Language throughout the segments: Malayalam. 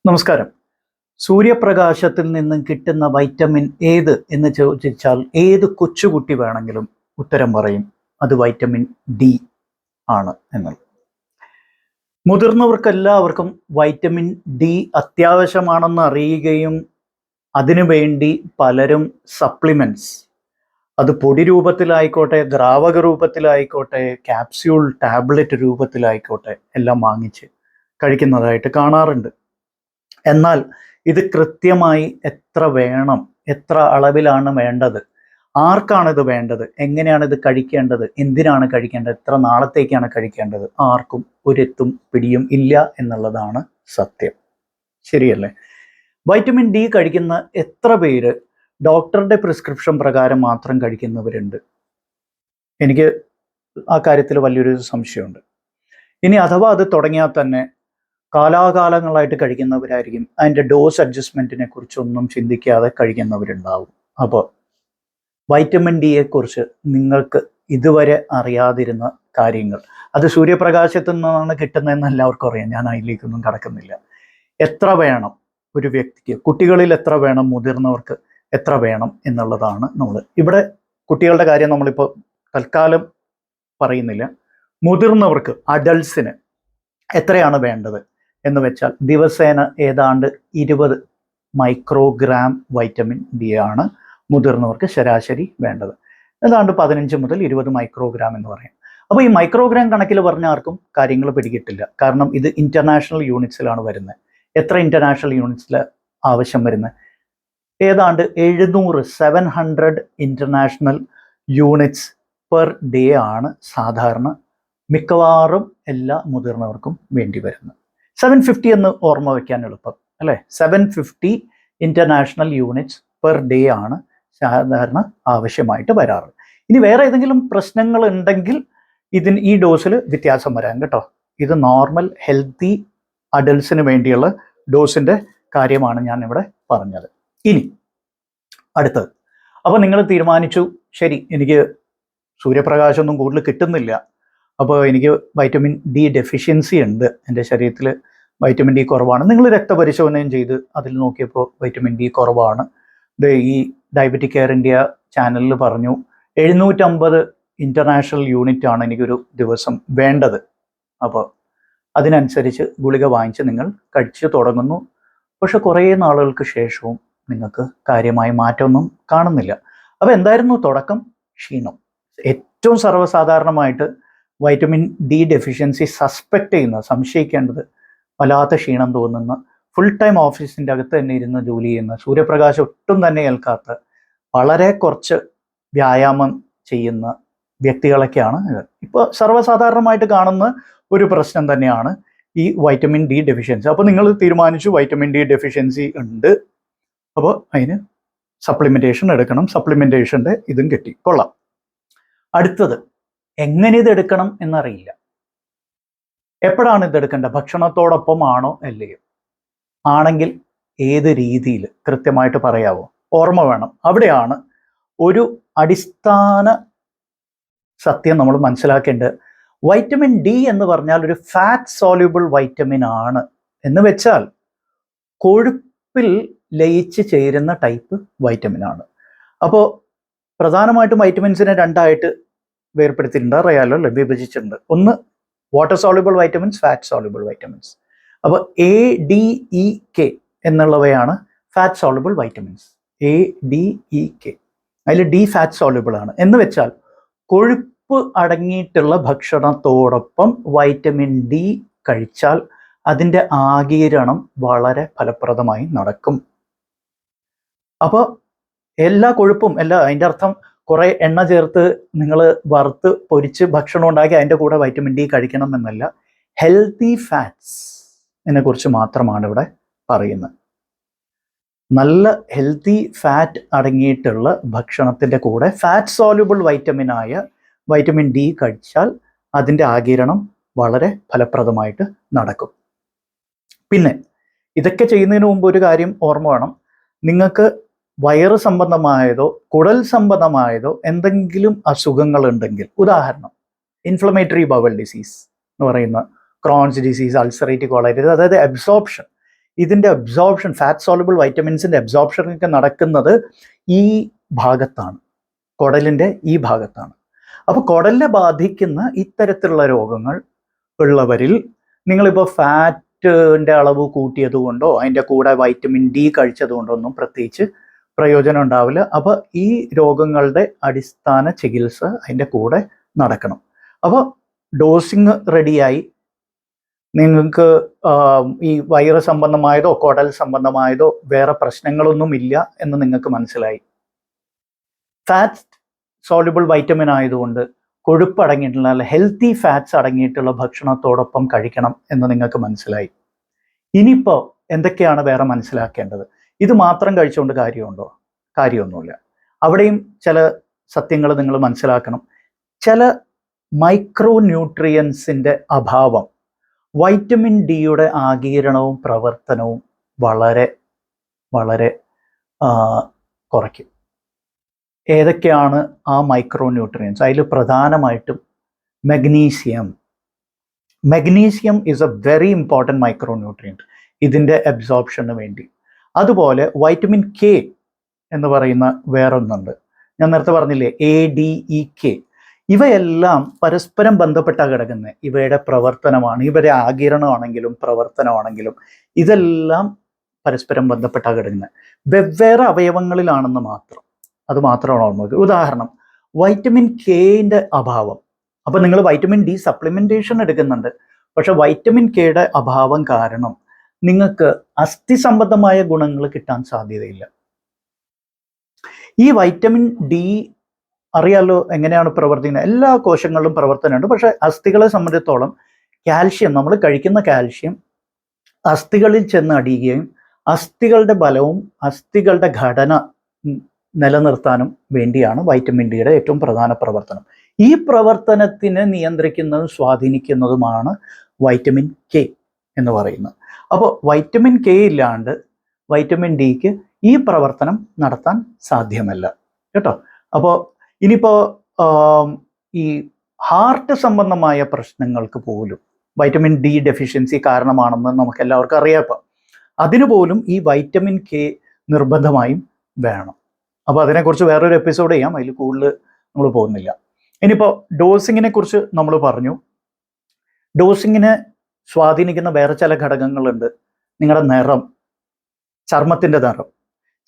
നമസ്കാരം. സൂര്യപ്രകാശത്തിൽ നിന്നും കിട്ടുന്ന വൈറ്റമിൻ ഏത് എന്ന് ചോദിച്ചാൽ ഏത് കൊച്ചുകുട്ടി വേണമെങ്കിലും ഉത്തരം പറയും അത് വൈറ്റമിൻ ഡി ആണ് എന്നുള്ളത്. മുതിർന്നവർക്കെല്ലാവർക്കും വൈറ്റമിൻ ഡി അത്യാവശ്യമാണെന്ന് അറിയുകയും അതിനുവേണ്ടി പലരും സപ്ലിമെൻറ്റ്സ്, അത് പൊടി രൂപത്തിലായിക്കോട്ടെ, ദ്രാവക രൂപത്തിലായിക്കോട്ടെ, ക്യാപ്സ്യൂൾ ടാബ്ലറ്റ് രൂപത്തിലായിക്കോട്ടെ എല്ലാം വാങ്ങിച്ച് കഴിക്കുന്നതായിട്ട് കാണാറുണ്ട്. എന്നാൽ ഇത് കൃത്യമായി എത്ര വേണം, എത്ര അളവിലാണ് വേണ്ടത്, ആർക്കാണ് ഇത് വേണ്ടത്, എങ്ങനെയാണ് ഇത് കഴിക്കേണ്ടത്, എന്തിനാണ് കഴിക്കേണ്ടത്, എത്ര നാളത്തേക്കാണ് കഴിക്കേണ്ടത്, ആർക്കും ഒരെത്തും പിടിയും ഇല്ല എന്നുള്ളതാണ് സത്യം. ശരിയല്ലേ? വൈറ്റമിൻ ഡി കഴിക്കുന്ന എത്ര പേര് ഡോക്ടറുടെ പ്രിസ്ക്രിപ്ഷൻ പ്രകാരം മാത്രം കഴിക്കുന്നവരുണ്ട്? എനിക്ക് ആ കാര്യത്തിൽ വലിയൊരു സംശയമുണ്ട്. ഇനി അഥവാ അത് തുടങ്ങിയാൽ തന്നെ കാലാകാലങ്ങളായിട്ട് കഴിക്കുന്നവരായിരിക്കും. അതിൻ്റെ ഡോസ് അഡ്ജസ്റ്റ്മെൻറ്റിനെ കുറിച്ചൊന്നും ചിന്തിക്കാതെ കഴിക്കുന്നവരുണ്ടാവും. അപ്പോൾ വൈറ്റമിൻ ഡിയെക്കുറിച്ച് നിങ്ങൾക്ക് ഇതുവരെ അറിയാതിരുന്ന കാര്യങ്ങൾ, അത് സൂര്യപ്രകാശത്തിൽ നിന്നാണ് കിട്ടുന്നതെന്ന് എല്ലാവർക്കും അറിയാം. ഞാൻ അതിലേക്കൊന്നും കടക്കുന്നില്ല. എത്ര വേണം ഒരു വ്യക്തിക്ക്, കുട്ടികളിൽ എത്ര വേണം, മുതിർന്നവർക്ക് എത്ര വേണം എന്നുള്ളതാണ് നമ്മൾ ഇവിടെ. കുട്ടികളുടെ കാര്യം നമ്മളിപ്പോൾ തൽക്കാലം പറയുന്നില്ല. മുതിർന്നവർക്ക്, അഡൾട്ട്സിന് എത്രയാണ് വേണ്ടത് എന്ന് വെച്ചാൽ ദിവസേന ഏതാണ്ട് 20 മൈക്രോഗ്രാം വൈറ്റമിൻ ഡി ആണ് മുതിർന്നവർക്ക് ശരാശരി വേണ്ടത്. ഏതാണ്ട് 15 മുതൽ 20 മൈക്രോഗ്രാം എന്ന് പറയും. അപ്പോൾ ഈ മൈക്രോഗ്രാം കണക്കിൽ പറഞ്ഞ ആർക്കും കാര്യങ്ങൾ പിടികിട്ടില്ല. കാരണം ഇത് ഇൻ്റർനാഷണൽ യൂണിറ്റ്സിലാണ് വരുന്നത്. എത്ര ഇൻ്റർനാഷണൽ യൂണിറ്റ്സിൽ ആവശ്യം വരുന്നത്? ഏതാണ്ട് 700 ഇൻ്റർനാഷണൽ യൂണിറ്റ്സ് പെർ ഡേ ആണ് സാധാരണ മിക്കവാറും എല്ലാ മുതിർന്നവർക്കും വേണ്ടി വരുന്നത്. 750 എന്ന് ഓർമ്മ വയ്ക്കാൻ എളുപ്പം അല്ലേ? 750 ഇൻ്റർനാഷണൽ യൂണിറ്റ്സ് പെർ ഡേ ആണ് സാധാരണ ആവശ്യമായിട്ട് വരാറ്. ഇനി വേറെ ഏതെങ്കിലും പ്രശ്നങ്ങൾ ഉണ്ടെങ്കിൽ ഈ ഡോസിൽ വ്യത്യാസം വരാം കേട്ടോ. ഇത് നോർമൽ ഹെൽത്തി അഡൽട്ട്സിന് വേണ്ടിയുള്ള ഡോസിൻ്റെ കാര്യമാണ് ഞാൻ ഇവിടെ പറഞ്ഞത്. ഇനി അടുത്തത്, അപ്പോൾ നിങ്ങൾ തീരുമാനിച്ചു, ശരി, എനിക്ക് സൂര്യപ്രകാശമൊന്നും കൂടുതൽ കിട്ടുന്നില്ല, അപ്പോൾ എനിക്ക് വൈറ്റമിൻ ഡി ഡെഫിഷ്യൻസി ഉണ്ട്, എൻ്റെ ശരീരത്തിൽ വൈറ്റമിൻ ഡി കുറവാണ്. നിങ്ങൾ രക്തപരിശോധനയും ചെയ്ത് അതിൽ നോക്കിയപ്പോൾ വൈറ്റമിൻ ഡി കുറവാണ്. ഈ ഡയബറ്റിക് കെയർ ഇന്ത്യ ചാനലിൽ പറഞ്ഞു 750 ഇൻ്റർനാഷണൽ യൂണിറ്റ് ആണ് എനിക്കൊരു ദിവസം വേണ്ടത്. അപ്പോൾ അതിനനുസരിച്ച് ഗുളിക വാങ്ങിച്ച് നിങ്ങൾ കഴിച്ചു തുടങ്ങുന്നു. പക്ഷെ കുറേ നാളുകൾക്ക് ശേഷവും നിങ്ങൾക്ക് കാര്യമായ മാറ്റമൊന്നും കാണുന്നില്ല. അപ്പോൾ എന്തായിരുന്നു തുടക്കം? ക്ഷീണം. ഏറ്റവും സർവ്വസാധാരണമായിട്ട് വൈറ്റമിൻ ഡി ഡെഫിഷ്യൻസി സസ്പെക്റ്റ് ചെയ്യുന്ന, സംശയിക്കേണ്ടത്, വല്ലാത്ത ക്ഷീണം തോന്നുന്ന, ഫുൾ ടൈം ഓഫീസിൻ്റെ അകത്ത് തന്നെ ഇരുന്ന് ജോലി ചെയ്യുന്ന, സൂര്യപ്രകാശം ഒട്ടും തന്നെ ഏൽക്കാത്ത, വളരെ കുറച്ച് വ്യായാമം ചെയ്യുന്ന വ്യക്തികളൊക്കെയാണ് ഇത്. ഇപ്പോൾ സർവ്വസാധാരണമായിട്ട് കാണുന്ന ഒരു പ്രശ്നം തന്നെയാണ് ഈ വൈറ്റമിൻ ഡി ഡെഫിഷ്യൻസി. അപ്പോൾ നിങ്ങൾ തീരുമാനിച്ചു വൈറ്റമിൻ ഡി ഡെഫിഷ്യൻസി ഉണ്ട്, അപ്പോൾ അതിന് സപ്ലിമെൻറ്റേഷൻ എടുക്കണം. സപ്ലിമെൻറ്റേഷൻ്റെ ഇതും കിട്ടി, കൊള്ളാം. അടുത്തത്, എങ്ങനെ ഇത് എടുക്കണം എന്നറിയില്ല. എപ്പോഴാണ് ഇത് എടുക്കേണ്ടത്? ഭക്ഷണത്തോടൊപ്പം ആണോ അല്ലയോ? ആണെങ്കിൽ ഏത് രീതിയിൽ കൃത്യമായിട്ട് പറയാവോ? ഓർമ്മ വേണം. അവിടെയാണ് ഒരു അടിസ്ഥാന സത്യം നമ്മൾ മനസ്സിലാക്കേണ്ടത്. വൈറ്റമിൻ ഡി എന്ന് പറഞ്ഞാൽ ഒരു ഫാറ്റ് സോല്യൂബിൾ വൈറ്റമിൻ ആണ്. എന്ന് വെച്ചാൽ കൊഴുപ്പിൽ ലയിച്ച് ചേരുന്ന ടൈപ്പ് വൈറ്റമിൻ ആണ്. അപ്പോൾ പ്രധാനമായിട്ടും വൈറ്റമിൻസിനെ രണ്ടായിട്ട് വേർപ്പെടുത്തിയിട്ടുണ്ട്, അറിയാലോ അല്ലേ? വിഭജിച്ചിട്ടുണ്ട്. ഒന്ന് വാട്ടർ സോള്യൂബിൾ വൈറ്റമിൻസ്, ഫാറ്റ് സോള്യൂബിൾ വൈറ്റമിൻസ്. അപ്പോൾ ADEK എന്നുള്ളവയാണ് ഫാറ്റ് സോള്യൂബിൾ വൈറ്റമിൻസ്. ADEK, അതിൽ ഡി ഫാറ്റ് സോള്യൂബിൾ ആണ്. എന്ന് വെച്ചാൽ കൊഴുപ്പ് അടങ്ങിയിട്ടുള്ള ഭക്ഷണത്തോടൊപ്പം വൈറ്റമിൻ ഡി കഴിച്ചാൽ അതിൻ്റെ ആഗിരണം വളരെ ഫലപ്രദമായി നടക്കും. അപ്പോൾ എല്ലാ കൊഴുപ്പും, അതിൻ്റെ അർത്ഥം കുറേ എണ്ണ ചേർത്ത് നിങ്ങൾ വറുത്ത് പൊരിച്ച് ഭക്ഷണം ഉണ്ടാക്കി അതിൻ്റെ കൂടെ വൈറ്റമിൻ ഡി കഴിക്കണം എന്നല്ല. ഹെൽത്തി ഫാറ്റ്സിനെ കുറിച്ച് മാത്രമാണ് ഇവിടെ പറയുന്നത്. നല്ല ഹെൽത്തി ഫാറ്റ് അടങ്ങിയിട്ടുള്ള ഭക്ഷണത്തിൻ്റെ കൂടെ ഫാറ്റ് സോല്യൂബിൾ വൈറ്റമിനായ വൈറ്റമിൻ ഡി കഴിച്ചാൽ അതിൻ്റെ ആഗിരണം വളരെ ഫലപ്രദമായിട്ട് നടക്കും. പിന്നെ ഇതൊക്കെ ചെയ്യുന്നതിന് മുമ്പ് ഒരു കാര്യം ഓർമ്മ വേണം. നിങ്ങൾക്ക് വയറ് സംബന്ധമായതോ കുടൽ സംബന്ധമായതോ എന്തെങ്കിലും അസുഖങ്ങൾ ഉണ്ടെങ്കിൽ, ഉദാഹരണം ഇൻഫ്ലമേറ്ററി ബവൽ ഡിസീസ് എന്ന് പറയുന്ന ക്രോൺസ് ഡിസീസ്, അൾസറേറ്റീവ് കോളൈറ്റിസ്, അതായത് അബ്സോർപ്ഷൻ, ഇതിൻ്റെ അബ്സോർപ്ഷൻ, ഫാറ്റ് സോളുബിൾ വൈറ്റമിൻസിൻ്റെ അബ്സോർപ്ഷനൊക്കെ നടക്കുന്നത് ഈ ഭാഗത്താണ്, കുടലിൻ്റെ ഈ ഭാഗത്താണ്. അപ്പോൾ കുടലിനെ ബാധിക്കുന്ന ഇത്തരത്തിലുള്ള രോഗങ്ങൾ ഉള്ളവരിൽ നിങ്ങളിപ്പോൾ ഫാറ്റിൻ്റെ അളവ് കൂട്ടിയത് കൊണ്ടോ അതിൻ്റെ കൂടെ വൈറ്റമിൻ ഡി കഴിച്ചത് കൊണ്ടോ ഒന്നും പ്രത്യേകിച്ച് പ്രയോജനം ഉണ്ടാവില്ല. അപ്പോൾ ഈ രോഗങ്ങളുടെ അടിസ്ഥാന ചികിത്സ അതിൻ്റെ കൂടെ നടക്കണം. അപ്പോൾ ഡോസിങ് റെഡിയായി, നിങ്ങൾക്ക് ഈ വയറ് സംബന്ധമായതോ കുടൽ സംബന്ധമായതോ വേറെ പ്രശ്നങ്ങളൊന്നുമില്ല എന്ന് നിങ്ങൾക്ക് മനസ്സിലായി. ഫാറ്റ് സോളുബിൾ വൈറ്റമിൻ ആയതുകൊണ്ട് കൊഴുപ്പ് അടങ്ങിയിട്ടുള്ള അല്ല ഹെൽത്തി ഫാറ്റ്സ് അടങ്ങിയിട്ടുള്ള ഭക്ഷണത്തോടൊപ്പം കഴിക്കണം എന്ന് നിങ്ങൾക്ക് മനസ്സിലായി. ഇനിയിപ്പോൾ എന്തൊക്കെയാണ് വേറെ മനസ്സിലാക്കേണ്ടത്? ഇത് മാത്രം കഴിച്ചുകൊണ്ട് കാര്യമുണ്ടോ? കാര്യമൊന്നുമില്ല. അവിടെയും ചില സത്യങ്ങൾ നിങ്ങൾ മനസ്സിലാക്കണം. ചില മൈക്രോ ന്യൂട്രിയൻസിൻ്റെ അഭാവം വൈറ്റമിൻ ഡിയുടെ ആഗിരണവും പ്രവർത്തനവും വളരെ വളരെ കുറയ്ക്കും. ഏതൊക്കെയാണ് ആ മൈക്രോ ന്യൂട്രിയൻസ്? അതിൽ പ്രധാനമായിട്ടും magnesium is A very important micro nutrient ഇതിൻ്റെ അബ്സോർപ്ഷന് വേണ്ടി. അതുപോലെ വൈറ്റമിൻ കെ എന്ന് പറയുന്ന വേറൊന്നുണ്ട്, ഞാൻ നേരത്തെ പറഞ്ഞില്ലേ, ADEK. ഇവയെല്ലാം പരസ്പരം ബന്ധപ്പെട്ടാണ് കിടക്കുന്നത്. ഇവയുടെ പ്രവർത്തനമാണ്, ഇവരുടെ ആഗിരണമാണെങ്കിലും പ്രവർത്തനമാണെങ്കിലും ഇതെല്ലാം പരസ്പരം ബന്ധപ്പെട്ടാണ് കിടക്കുന്നത്. വെവ്വേറെ അവയവങ്ങളിലാണെന്ന് മാത്രം, അത് മാത്രമാണ് ഓർമ്മ. ഉദാഹരണം, വൈറ്റമിൻ കെയുടെ അഭാവം. അപ്പോൾ നിങ്ങൾ വൈറ്റമിൻ ഡി സപ്ലിമെൻറ്റേഷൻ എടുക്കുന്നുണ്ട്, പക്ഷെ വൈറ്റമിൻ കെയുടെ അഭാവം കാരണം നിങ്ങൾക്ക് അസ്ഥി സംബന്ധമായ ഗുണങ്ങൾ കിട്ടാൻ സാധ്യതയില്ല. ഈ വൈറ്റമിൻ ഡി അറിയാലോ എങ്ങനെയാണ് പ്രവർത്തിക്കുന്നത്, എല്ലാ കോശങ്ങളിലും പ്രവർത്തനമുണ്ട്. പക്ഷെ അസ്ഥികളെ സംബന്ധിച്ചിടത്തോളം കാൽഷ്യം, നമ്മൾ കഴിക്കുന്ന കാൽഷ്യം അസ്ഥികളിൽ ചെന്ന് അടിയുകയും അസ്ഥികളുടെ ബലവും അസ്ഥികളുടെ ഘടന നിലനിർത്താനും വേണ്ടിയാണ് വൈറ്റമിൻ ഡിയുടെ ഏറ്റവും പ്രധാന പ്രവർത്തനം. ഈ പ്രവർത്തനത്തിനെ നിയന്ത്രിക്കുന്നതും സ്വാധീനിക്കുന്നതുമാണ് വൈറ്റമിൻ കെ എന്ന് പറയുന്നത്. അപ്പോൾ വൈറ്റമിൻ കെ ഇല്ലാണ്ട് വൈറ്റമിൻ ഡിക്ക് ഈ പ്രവർത്തനം നടത്താൻ സാധ്യമല്ല കേട്ടോ. അപ്പോൾ ഇനിയിപ്പോൾ ഈ ഹാർട്ട് സംബന്ധമായ പ്രശ്നങ്ങൾക്ക് പോലും വൈറ്റമിൻ ഡി ഡെഫിഷ്യൻസി കാരണമാണെന്ന് നമുക്ക് എല്ലാവർക്കും അറിയാം. ഇപ്പം അതിനു പോലും ഈ വൈറ്റമിൻ കെ നിർബന്ധമായും വേണം. അപ്പോൾ അതിനെക്കുറിച്ച് വേറൊരു എപ്പിസോഡ് ചെയ്യാം, അതിൽ കൂടുതൽ നമ്മൾ പോകുന്നില്ല. ഇനിയിപ്പോൾ ഡോസിങ്ങിനെ കുറിച്ച് നമ്മൾ പറഞ്ഞു. ഡോസിങ്ങിനെ സ്വാധീനിക്കുന്ന വേറെ ചില ഘടകങ്ങളുണ്ട്. നിങ്ങളുടെ നിറം,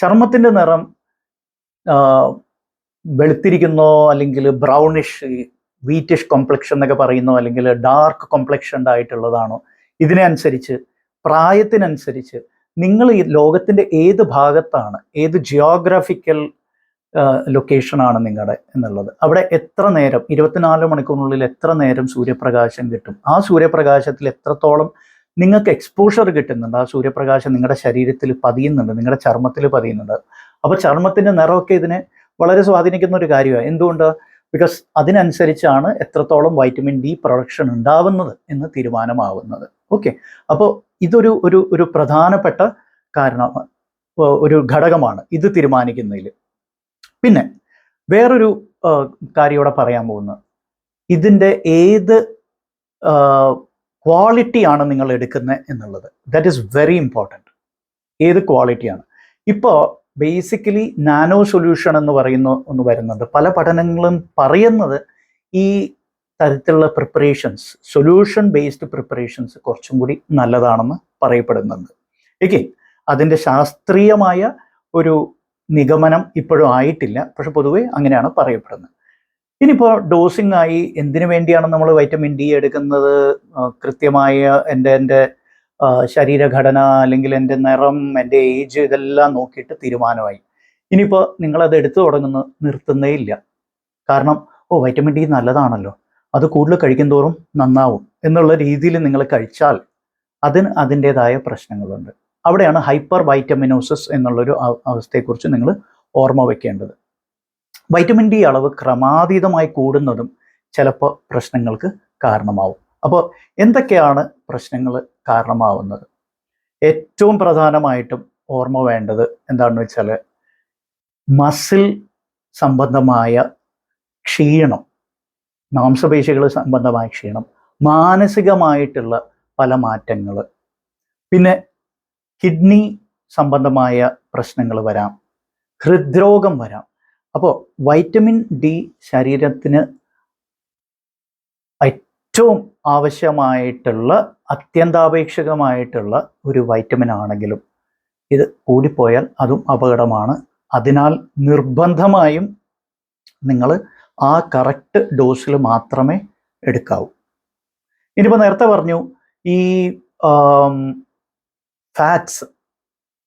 ചർമ്മത്തിൻ്റെ നിറം വെളുത്തിരിക്കുന്നോ അല്ലെങ്കിൽ ബ്രൗണിഷ് വീറ്റിഷ് കോംപ്ലക്ഷൻ എന്നൊക്കെ പറയുന്നോ അല്ലെങ്കിൽ ഡാർക്ക് കോംപ്ലക്ഷൻഡ് ആയിട്ടുള്ളതാണോ, ഇതിനെ അനുസരിച്ച് പ്രായത്തിനനുസരിച്ച് നിങ്ങൾ ഈ ലോകത്തിൻ്റെ ഏത് ഭാഗത്താണ്, ഏത് ജിയോഗ്രാഫിക്കൽ ലൊക്കേഷനാണ് നിങ്ങളുടെ എന്നുള്ളത്, അവിടെ എത്ര നേരം 24 മണിക്കൂറിനുള്ളിൽ എത്ര നേരം സൂര്യപ്രകാശം കിട്ടും, ആ സൂര്യപ്രകാശത്തിൽ എത്രത്തോളം നിങ്ങൾക്ക് എക്സ്പോഷർ കിട്ടുന്നുണ്ട്, ആ സൂര്യപ്രകാശം നിങ്ങളുടെ ശരീരത്തിൽ പതിയുന്നുണ്ട്, നിങ്ങളുടെ ചർമ്മത്തിൽ പതിയുന്നുണ്ട്. അപ്പോൾ ചർമ്മത്തിൻ്റെ നിറമൊക്കെ ഇതിനെ വളരെ സ്വാധീനിക്കുന്ന ഒരു കാര്യമാണ്. എന്തുകൊണ്ട്? ബിക്കോസ് അതിനനുസരിച്ചാണ് എത്രത്തോളം വൈറ്റമിൻ ഡി പ്രൊഡക്ഷൻ ഉണ്ടാവുന്നത് എന്ന് തീരുമാനമാവുന്നത്. ഓക്കെ, അപ്പോൾ ഇതൊരു ഒരു ഒരു പ്രധാനപ്പെട്ട കാരണമാണ്, ഒരു ഘടകമാണ് ഇത് തീരുമാനിക്കുന്നതിൽ. പിന്നെ വേറൊരു കാര്യം ഇവിടെ പറയാൻ പോകുന്നത്, ഇതിൻ്റെ ഏത് ക്വാളിറ്റിയാണ് നിങ്ങൾ എടുക്കുന്നത് എന്നുള്ളത്. That is very important. ഏത് ക്വാളിറ്റിയാണ്? ഇപ്പോൾ ബേസിക്കലി നാനോ സൊല്യൂഷൻ എന്ന് പറയുന്ന ഒന്ന് വരുന്നുണ്ട്. പല പഠനങ്ങളും പറയുന്നത് ഈ തരത്തിലുള്ള പ്രിപ്പറേഷൻസ്, സൊല്യൂഷൻ ബേസ്ഡ് പ്രിപ്പറേഷൻസ് കുറച്ചും കൂടി നല്ലതാണെന്ന് പറയപ്പെടുന്നുണ്ട്. ഓക്കെ, അതിൻ്റെ ശാസ്ത്രീയമായ ഒരു നിഗമനം ഇപ്പോഴും ആയിട്ടില്ല, പക്ഷെ പൊതുവെ അങ്ങനെയാണ് പറയപ്പെടുന്നത്. ഇനിയിപ്പോൾ ഡോസിങ് ആയി, എന്തിനു വേണ്ടിയാണ് നമ്മൾ വൈറ്റമിൻ ഡി എടുക്കുന്നത്? കൃത്യമായ എൻ്റെ ശരീരഘടന അല്ലെങ്കിൽ എൻ്റെ നിറം, എൻ്റെ ഏജ്, ഇതെല്ലാം നോക്കിയിട്ട് തീരുമാനമായി. ഇനിയിപ്പോൾ നിങ്ങളത് എടുത്തു നിർത്തുന്നേ ഇല്ല. കാരണം വൈറ്റമിൻ ഡി നല്ലതാണല്ലോ, അത് കൂടുതൽ കഴിക്കും തോറും നന്നാവും എന്നുള്ള രീതിയിൽ നിങ്ങൾ കഴിച്ചാൽ അതിന് അതിൻ്റേതായ പ്രശ്നങ്ങളുണ്ട്. അവിടെയാണ് ഹൈപ്പർ വൈറ്റമിനോസിസ് എന്നുള്ളൊരു അവസ്ഥയെക്കുറിച്ച് നിങ്ങൾ ഓർമ്മ വയ്ക്കേണ്ടത്. വൈറ്റമിൻ ഡി അളവ് ക്രമാതീതമായി കൂടുന്നതും ചിലപ്പോൾ പ്രശ്നങ്ങൾക്ക് കാരണമാവും. അപ്പോൾ എന്തൊക്കെയാണ് പ്രശ്നങ്ങൾ കാരണമാവുന്നത്? ഏറ്റവും പ്രധാനമായിട്ടും ഓർമ്മ വേണ്ടത് എന്താണെന്ന് വെച്ചാൽ മസിൽ സംബന്ധമായ ക്ഷീണം, മാംസപേശികൾ സംബന്ധമായ ക്ഷീണം, മാനസികമായിട്ടുള്ള പല മാറ്റങ്ങൾ, പിന്നെ കിഡ്നി സംബന്ധമായ പ്രശ്നങ്ങൾ വരാം, ഹൃദ്രോഗം വരാം. അപ്പോൾ വൈറ്റമിൻ ഡി ശരീരത്തിന് ഏറ്റവും ആവശ്യമായിട്ടുള്ള അത്യന്താപേക്ഷികമായിട്ടുള്ള ഒരു വൈറ്റമിൻ ആണെങ്കിലും ഇത് കൂടിപ്പോയാൽ അതും അപകടമാണ്. അതിനാൽ നിർബന്ധമായും നിങ്ങൾ ആ കറക്റ്റ് ഡോസിൽ മാത്രമേ എടുക്കാവൂ. ഇനിയിപ്പോൾ നേരത്തെ പറഞ്ഞു ഈ ഫാറ്റ്സ്,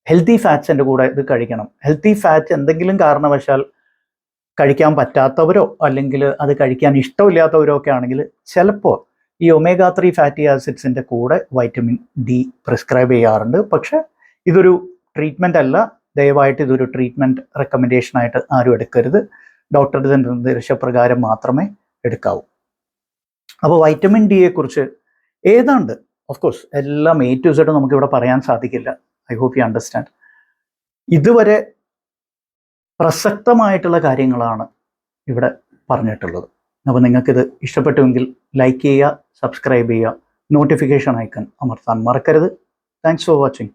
ഹെൽത്തി ഫാറ്റ്സിൻ്റെ കൂടെ ഇത് കഴിക്കണം. ഹെൽത്തി ഫാറ്റ് എന്തെങ്കിലും കാരണവശാൽ കഴിക്കാൻ പറ്റാത്തവരോ അല്ലെങ്കിൽ അത് കഴിക്കാൻ ഇഷ്ടമില്ലാത്തവരോ ഒക്കെ ആണെങ്കിൽ ചിലപ്പോൾ ഈ omega-3 ഫാറ്റി ആസിഡ്സിൻ്റെ കൂടെ വൈറ്റമിൻ ഡി പ്രിസ്ക്രൈബ് ചെയ്യാറുണ്ട്. പക്ഷെ ഇതൊരു ട്രീറ്റ്മെൻ്റ് അല്ല. ദയവായിട്ട് ഇതൊരു ട്രീറ്റ്മെൻറ്റ് റെക്കമെൻഡേഷനായിട്ട് ആരും എടുക്കരുത്. ഡോക്ടറുടെ നിർദ്ദേശപ്രകാരം മാത്രമേ എടുക്കാവൂ. അപ്പോൾ വൈറ്റമിൻ ഡിയെക്കുറിച്ച് ഏതാണ്ട് ഓഫ് കോഴ്സ് എല്ലാം A to Z നമുക്കിവിടെ പറയാൻ സാധിക്കില്ല. I hope you understand. ഇതുവരെ പ്രസക്തമായിട്ടുള്ള കാര്യങ്ങളാണ് ഇവിടെ പറഞ്ഞിട്ടുള്ളത്. അപ്പോൾ നിങ്ങൾക്കിത് ഇഷ്ടപ്പെട്ടുവെങ്കിൽ ലൈക്ക് ചെയ്യുക, സബ്സ്ക്രൈബ് ചെയ്യുക, നോട്ടിഫിക്കേഷൻ ഐക്കൺ അമർത്താൻ മറക്കരുത്. Thanks for watching.